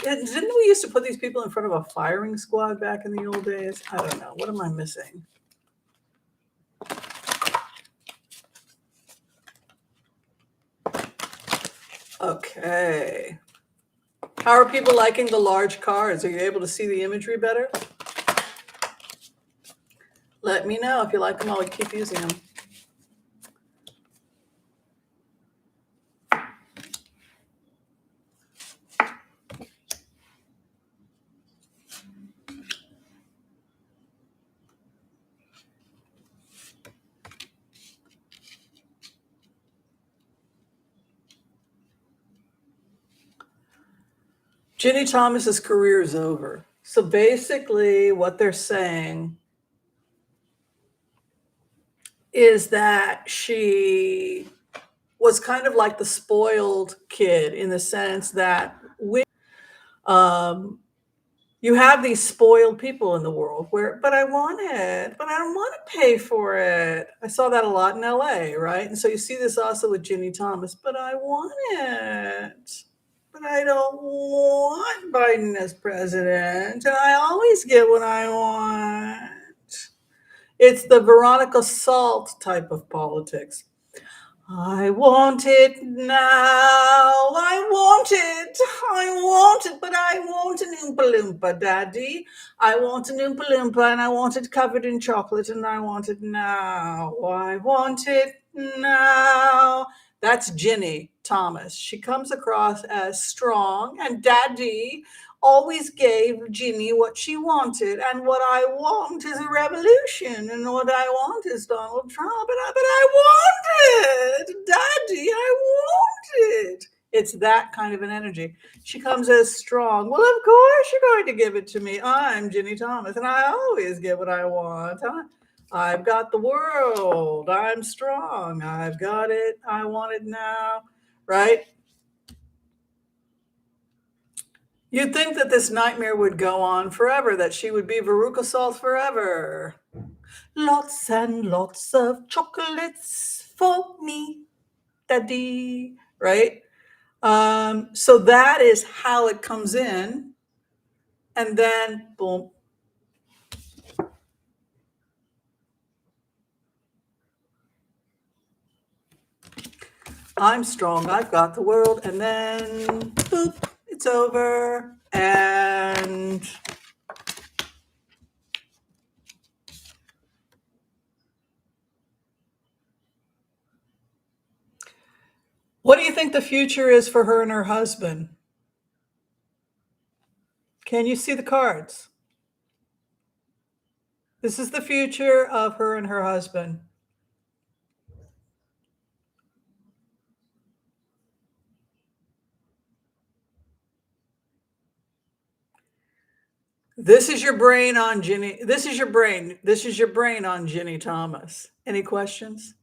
Didn't we used to put these people in front of a firing squad back in the old days? I don't know. What am I missing? Okay. How are people liking the large cards? Are you able to see the imagery better? Let me know if you like them. I'll keep using them. Ginny Thomas's career is over. So basically what they're saying is that she was kind of like the spoiled kid in the sense that you have these spoiled people in the world but I want it, but I don't want to pay for it. I saw that a lot in LA, right? And so you see this also with Ginny Thomas, but I want it. But I don't want Biden as president. And I always get what I want. It's the Veronica Salt type of politics. I want it now. I want it, but I want an Oompa Loompa, Daddy. I want an Oompa Loompa, and I want it covered in chocolate, and I want it now. I want it now. That's Ginny Thomas. She comes across as strong, and Daddy always gave Ginny what she wanted, and what I want is a revolution, and what I want is Donald Trump, but I want it, Daddy, I want it. It's that kind of an energy. She comes as strong. Well, of course you're going to give it to me. I'm Ginny Thomas, and I always get what I want. I've got the world. I'm strong. I've got it. I want it now, right? You'd think that this nightmare would go on forever, that she would be Veruca Salt forever. Lots and lots of chocolates for me, Daddy, right? So that is how it comes in. And then, boom. I'm strong. I've got the world. And then, boop, it's over. And What do you think the future is for her and her husband? Can you see the cards? This is the future of her and her husband. This is your brain on Ginny. This is your brain. This is your brain on Ginny Thomas. Any questions?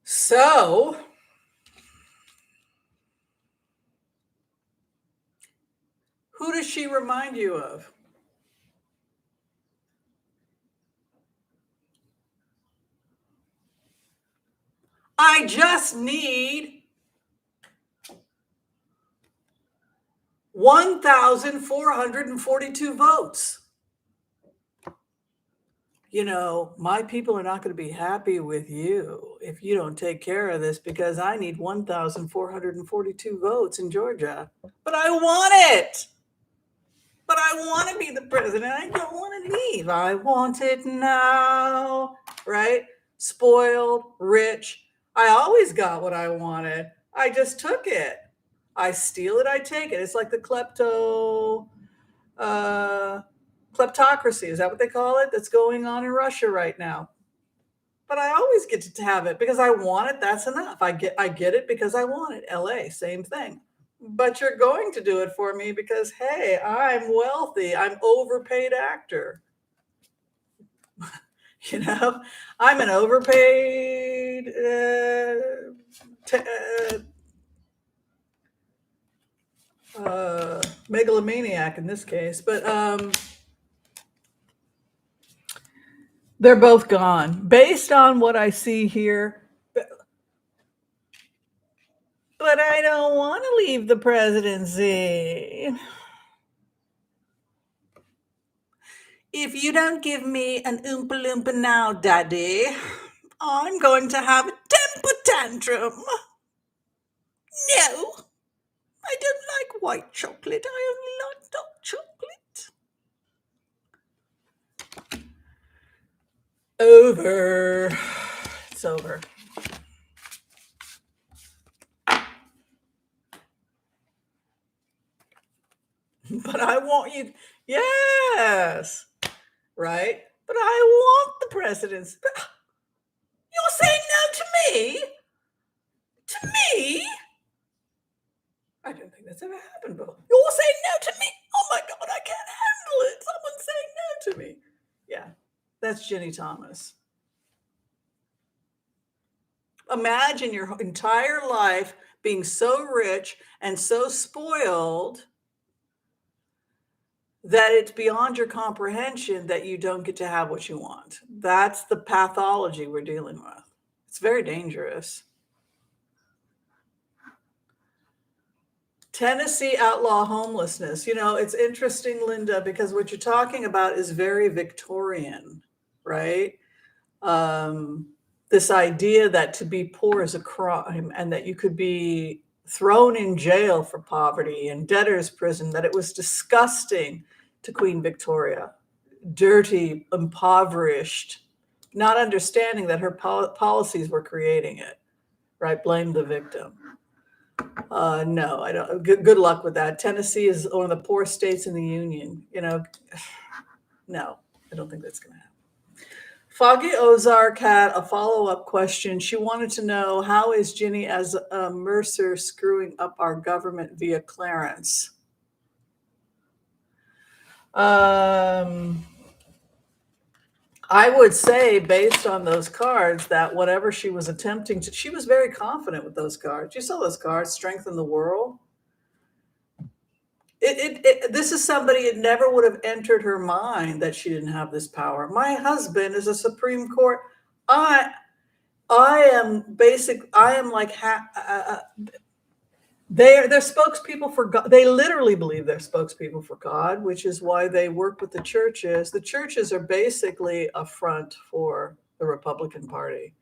So, who does she remind you of? I just need 1,442 votes. You know, my people are not going to be happy with you if you don't take care of this because I need 1,442 votes in Georgia. But I want it. But I want to be the president. I don't want to leave. I want it now. Right? Spoiled, rich. I always got what I wanted. I just took it. I steal it, I take it. It's like the kleptocracy. Is that what they call it? That's going on in Russia right now. But I always get to have it because I want it. That's enough. I get it because I want it. LA, same thing. But you're going to do it for me because hey, I'm wealthy. I'm overpaid actor. You know, I'm an overpaid megalomaniac in this case, but they're both gone based on what I see here. But I don't want to leave the presidency. If you don't give me an Oompa Loompa now, Daddy, I'm going to have a temper tantrum. No, I don't like white chocolate. I only like dark chocolate. Over. It's over. But I want you. Yes. Right? But I want the presidency. You're saying no to me? To me? I don't think that's ever happened before. You're saying no to me? Oh my God, I can't handle it. Someone's saying no to me. Yeah, that's Ginny Thomas. Imagine your entire life being so rich and so spoiled that it's beyond your comprehension that you don't get to have what you want. That's the pathology we're dealing with. It's very dangerous. Tennessee outlaw homelessness. You know, it's interesting, Linda, because what you're talking about is very Victorian, right? This idea that to be poor is a crime and that you could be thrown in jail for poverty and debtor's prison, that it was disgusting to Queen Victoria, dirty, impoverished, not understanding that her policies were creating it, right? Blame the victim. No, I don't. Good luck with that. Tennessee is one of the poorest states in the union. You know, no, I don't think that's going to happen. Foggy Ozark had a follow-up question. She wanted to know, how is Ginny as a Mercer screwing up our government via Clarence? I would say, based on those cards, that whatever she was attempting to, she was very confident with those cards. You saw those cards, strengthen the world. This is somebody, it never would have entered her mind that she didn't have this power. My husband is a Supreme Court. I am like they're spokespeople for God. They literally believe they're spokespeople for God, which is why they work with the churches. The churches are basically a front for the Republican Party.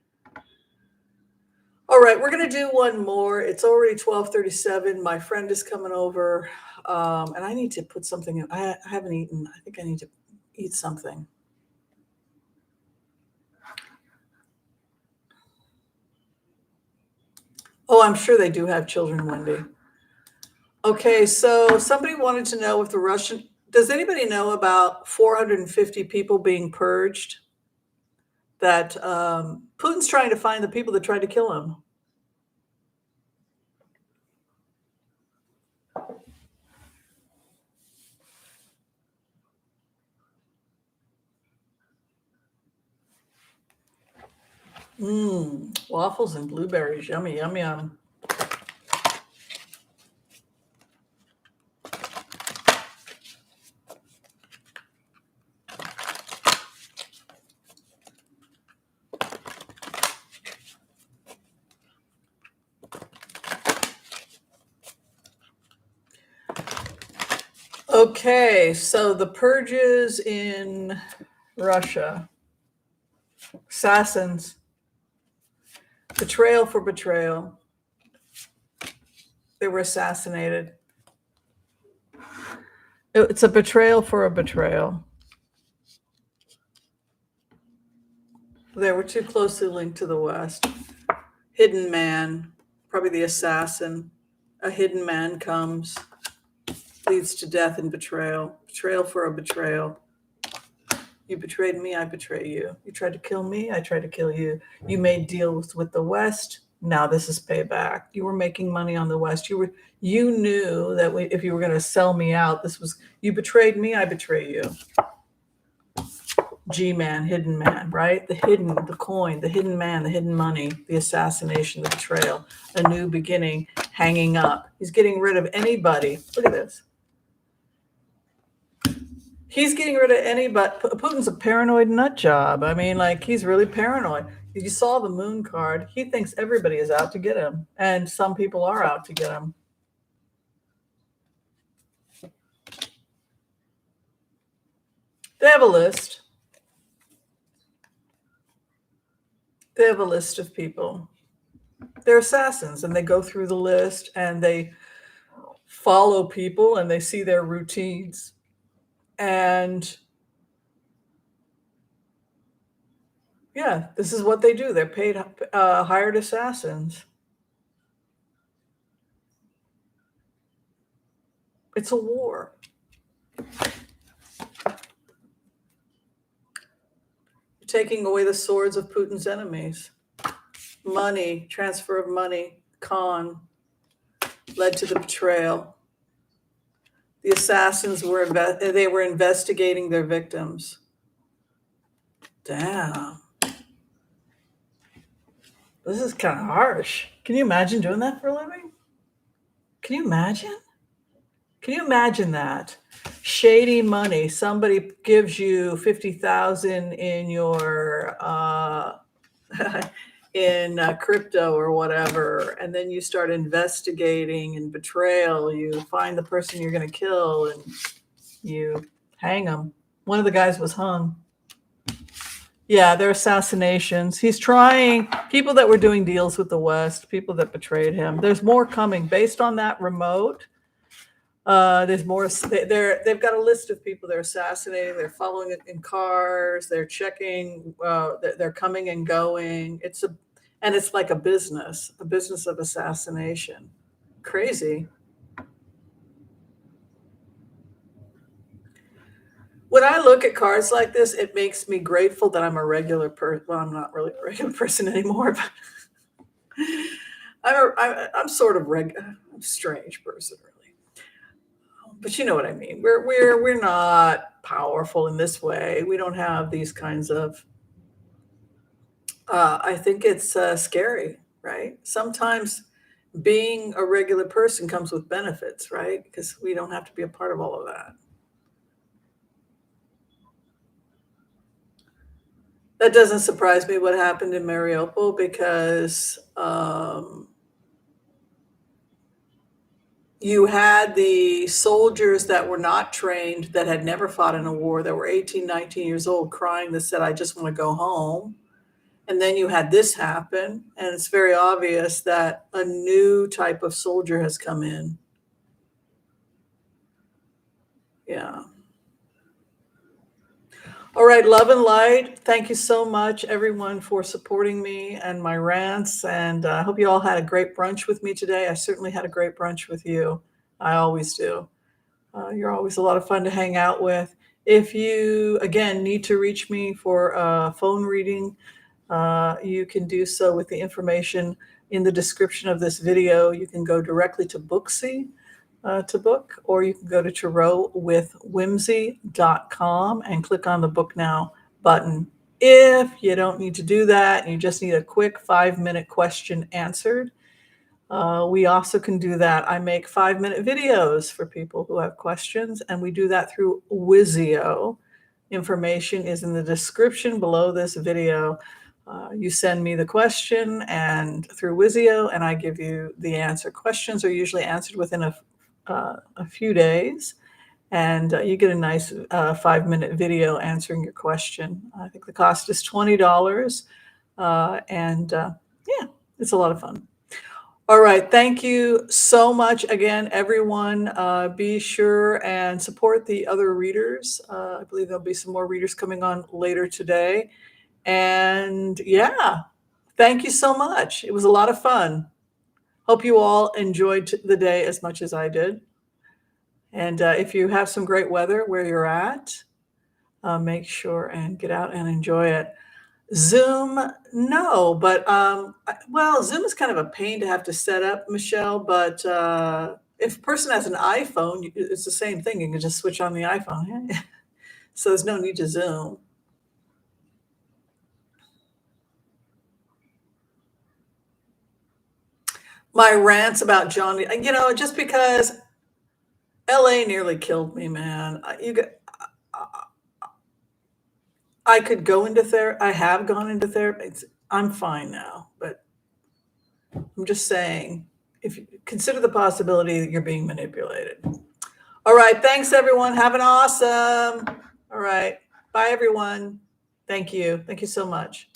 All right, we're gonna do one more. It's already 12:37. My friend is coming over, and I need to put something in. I haven't eaten. I think I need to eat something. Oh, I'm sure they do have children, Wendy. Okay, so somebody wanted to know if the Russian, does anybody know about 450 people being purged? That Putin's trying to find the people that tried to kill him. Waffles and blueberries, yummy, yum, yum. Okay, so the purges in Russia, assassins, betrayal for betrayal. They were assassinated. It's a betrayal for a betrayal. They were too closely linked to the West. Hidden man, probably the assassin. A hidden man comes, leads to death and betrayal. Betrayal for a betrayal. You betrayed me, I betray you. You tried to kill me, I tried to kill you. You made deals with the West. Now this is payback. You were making money on the West. You knew that if you were going to sell me out, you betrayed me, I betray you. G-man, hidden man, right? The coin, the hidden man, the hidden money, the assassination, the betrayal, a new beginning, hanging up. He's getting rid of anybody. Look at this. He's getting rid of anybody. Putin's a paranoid nut job. I mean, like, he's really paranoid. You saw the moon card. He thinks everybody is out to get him. And some people are out to get him. They have a list. They have a list of people. They're assassins, and they go through the list, and they follow people, and they see their routines. And yeah, this is what they do. They're paid, hired assassins. It's a war. You're taking away the swords of Putin's enemies. Money, transfer of money, con, led to the betrayal. The assassins were investigating their victims. Damn. This is kind of harsh. Can you imagine doing that for a living? Can you imagine? Can you imagine that? Shady money. Somebody gives you 50,000 in your in crypto or whatever, and then you start investigating and betrayal. You find the person you're going to kill and you hang them. One of the guys was hung. Yeah, they're assassinations. He's trying, people that were doing deals with the West, people that betrayed him. There's more coming based on that remote. There's more. They've got a list of people they're assassinating. They're following it in cars. They're checking. They're coming and going. It's like a business of assassination. Crazy. When I look at cards like this, it makes me grateful that I'm a regular person. Well, I'm not really a regular person anymore, but I'm sort of I'm a strange person, really. But you know what I mean. We're not powerful in this way. We don't have these kinds of. I think it's scary, right? Sometimes being a regular person comes with benefits, right? Because we don't have to be a part of all of that. That doesn't surprise me what happened in Mariupol because you had the soldiers that were not trained, that had never fought in a war, that were 18, 19 years old, crying, that said, I just want to go home. And then you had this happen, and it's very obvious that a new type of soldier has come in. Yeah. All right, love and light. Thank you so much, everyone, for supporting me and my rants. And I hope you all had a great brunch with me today. I certainly had a great brunch with you. I always do. You're always a lot of fun to hang out with. If you, again, need to reach me for a phone reading, you can do so with the information in the description of this video. You can go directly to Booksy to book, or you can go to tarotwithwhimsy.com and click on the Book Now button. If you don't need to do that and you just need a quick 5-minute question answered, we also can do that. I make 5-minute videos for people who have questions, and we do that through Whimsy. Information is in the description below this video. You send me the question and through Whimsy, and I give you the answer. Questions are usually answered within a few days, and you get a nice 5-minute video answering your question. I think the cost is $20, and yeah, it's a lot of fun. All right, thank you so much again, everyone. Be sure and support the other readers. I believe there'll be some more readers coming on later today. And yeah, thank you so much. It was a lot of fun. Hope you all enjoyed the day as much as I did. And if you have some great weather where you're at, make sure and get out and enjoy it. Zoom, no, but well, Zoom is kind of a pain to have to set up, Michelle. But if a person has an iPhone, it's the same thing. You can just switch on the iPhone. So there's no need to Zoom. My rants about Johnny, just because LA nearly killed me, man. I could go into therapy. I have gone into therapy. I'm fine now, but I'm just saying, if you consider the possibility that you're being manipulated. All right. Thanks, everyone. Have an awesome. All right. Bye, everyone. Thank you. Thank you so much.